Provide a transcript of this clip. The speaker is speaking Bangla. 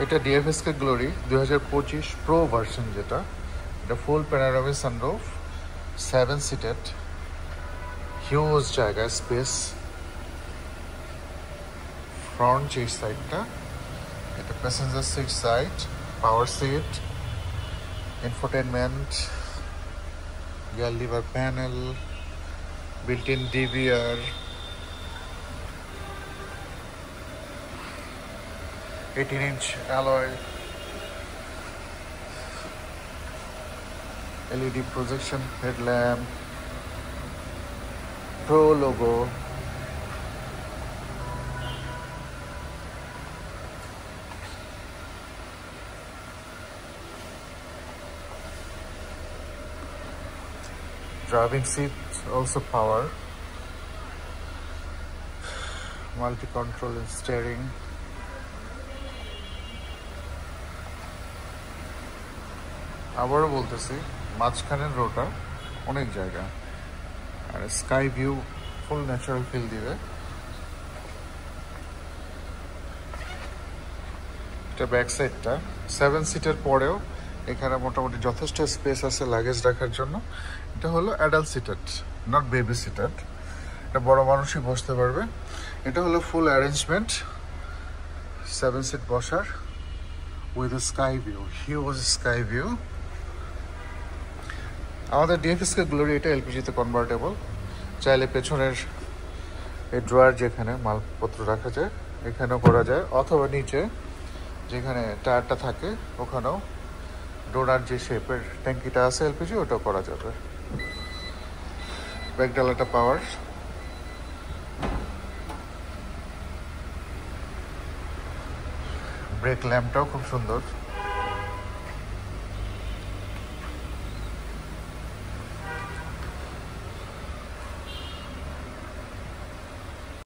এটা ডিএফএসকে গ্লোরি 2025 প্রো ভার্সন, যেটা এটা full panoramic sunroof, 7 seated, huge জায়গা স্পেস। ফ্রন্ট যে সাইডটা, এটা passenger seat side, power seat, infotainment, gear lever panel, built in DVR, 18-inch alloy, LED projection headlamp, Pro logo, driving seat also power, multi-control steering, আবারও বলতেছি মাঝখানের রোটা অনেক জায়গা, আর sky view full natural feel দিবে। এটা ব্যাক সাইডটা 7 সিটের পরেও এখানে মোটামুটি যথেষ্ট স্পেস আছে লাগেজ রাখার জন্য। এটা হলো adult seated, not baby seated, এটা বড় মানুষই বসতে পারবে। এটা হলো ফুল অ্যারেঞ্জমেন্ট, 7 সিট বসার with sky view, huge sky view. আমাদের ডিএফএসকে গ্লোরি এটা এলপিজিতে কনভার্টেবল, চাইলে পেছনের এই ড্রয়ার যেখানে মালপত্র রাখা যায় এখানেও করা যায়, অথবা নিচে যেখানে টায়ারটা থাকে ওখানেও ডোনার যে শেপের ট্যাঙ্কিটা আছে এলপিজি, ওটাও করা যাবে। ব্যাকডালাটা পাওয়ার, ব্রেক ল্যাম্পটাও খুব সুন্দর।